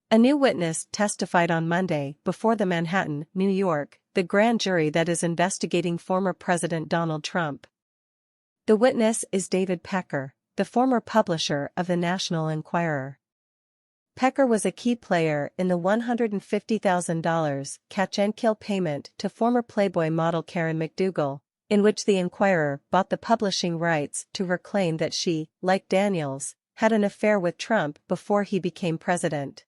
A new witness testified on Monday before the Manhattan, New York, the grand jury that is investigating former President Donald Trump. The witness is David Pecker, the former publisher of the National Enquirer. Pecker was a key player in the $150,000 catch-and-kill payment to former Playboy model Karen McDougal, in which the Enquirer bought the publishing rights to her claim that she, like Daniels, had an affair with Trump before he became president.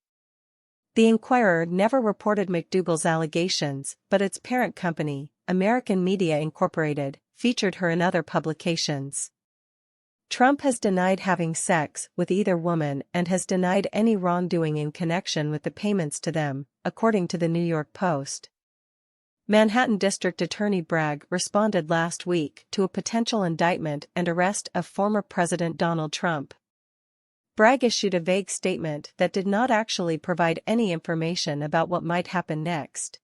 The Enquirer never reported McDougal's allegations, but its parent company, American Media Incorporated, featured her in other publications. Trump has denied having sex with either woman and has denied any wrongdoing in connection with the payments to them, according to the New York Post. Manhattan District Attorney Bragg responded last week to a potential indictment and arrest of former President Donald Trump. Bragg issued a vague statement that did not actually provide any information about what might happen next.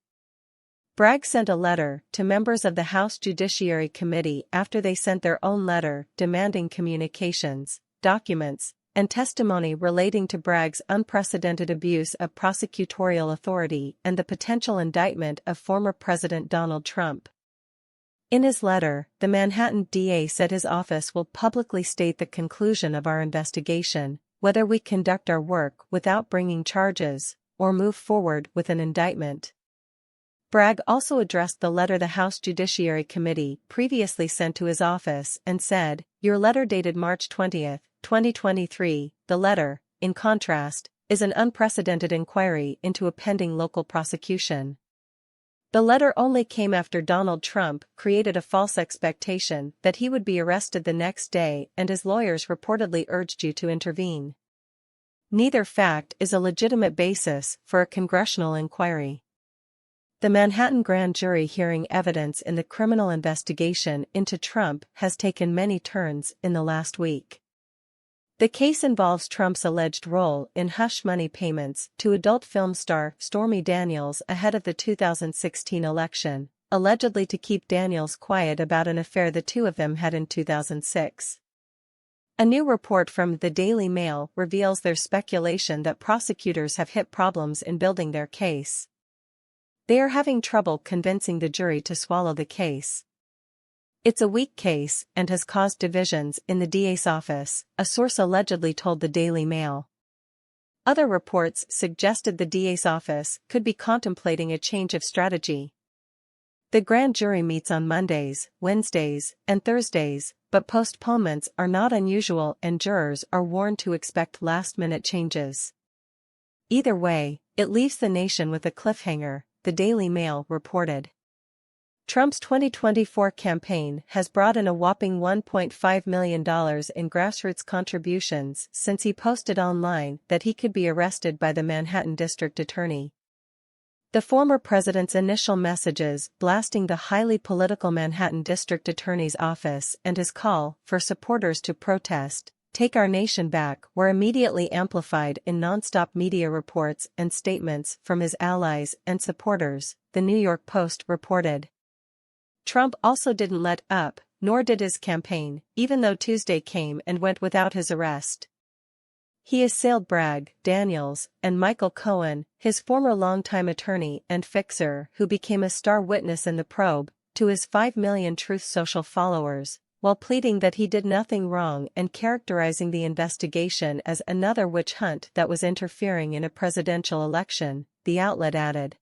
Bragg sent a letter to members of the House Judiciary Committee after they sent their own letter demanding communications, documents, and testimony relating to Bragg's unprecedented abuse of prosecutorial authority and the potential indictment of former President Donald Trump. In his letter, the Manhattan DA said his office will publicly state the conclusion of our investigation, whether we conduct our work without bringing charges, or move forward with an indictment. Bragg also addressed the letter the House Judiciary Committee previously sent to his office and said, "Your letter dated March 20, 2023, the letter, in contrast, is an unprecedented inquiry into a pending local prosecution." The letter only came after Donald Trump created a false expectation that he would be arrested the next day and his lawyers reportedly urged you to intervene. Neither fact is a legitimate basis for a congressional inquiry. The Manhattan grand jury hearing evidence in the criminal investigation into Trump has taken many turns in the last week. The case involves Trump's alleged role in hush money payments to adult film star Stormy Daniels ahead of the 2016 election, allegedly to keep Daniels quiet about an affair the two of them had in 2006. A new report from the Daily Mail reveals there's speculation that prosecutors have hit problems in building their case. They are having trouble convincing the jury to swallow the case. It's a weak case and has caused divisions in the DA's office, a source allegedly told the Daily Mail. Other reports suggested the DA's office could be contemplating a change of strategy. The grand jury meets on Mondays, Wednesdays, and Thursdays, but postponements are not unusual and jurors are warned to expect last-minute changes. Either way, it leaves the nation with a cliffhanger, the Daily Mail reported. Trump's 2024 campaign has brought in a whopping $1.5 million in grassroots contributions since he posted online that he could be arrested by the Manhattan District Attorney. The former president's initial messages blasting the highly political Manhattan District Attorney's office and his call for supporters to protest, "Take our nation back," were immediately amplified in nonstop media reports and statements from his allies and supporters, the New York Post reported. Trump also didn't let up, nor did his campaign, even though Tuesday came and went without his arrest. He assailed Bragg, Daniels, and Michael Cohen, his former longtime attorney and fixer who became a star witness in the probe, to his 5 million Truth Social followers, while pleading that he did nothing wrong and characterizing the investigation as another witch hunt that was interfering in a presidential election, the outlet added.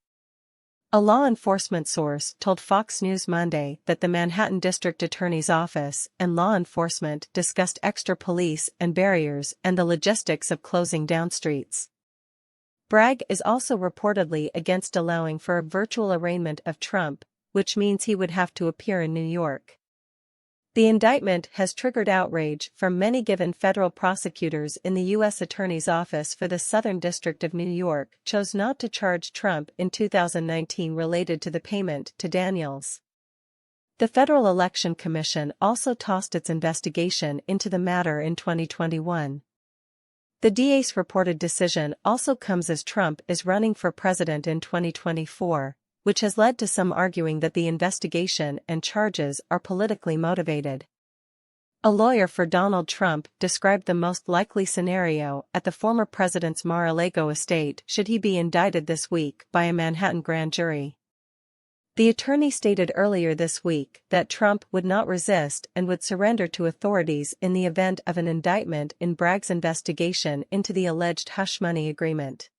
A law enforcement source told Fox News Monday that the Manhattan District Attorney's Office and law enforcement discussed extra police and barriers and the logistics of closing down streets. Bragg is also reportedly against allowing for a virtual arraignment of Trump, which means he would have to appear in New York. The indictment has triggered outrage from many given federal prosecutors in the U.S. Attorney's Office for the Southern District of New York chose not to charge Trump in 2019 related to the payment to Daniels. The Federal Election Commission also tossed its investigation into the matter in 2021. The DA's reported decision also comes as Trump is running for president in 2024. Which has led to some arguing that the investigation and charges are politically motivated. A lawyer for Donald Trump described the most likely scenario at the former president's Mar-a-Lago estate should he be indicted this week by a Manhattan grand jury. The attorney stated earlier this week that Trump would not resist and would surrender to authorities in the event of an indictment in Bragg's investigation into the alleged hush money agreement.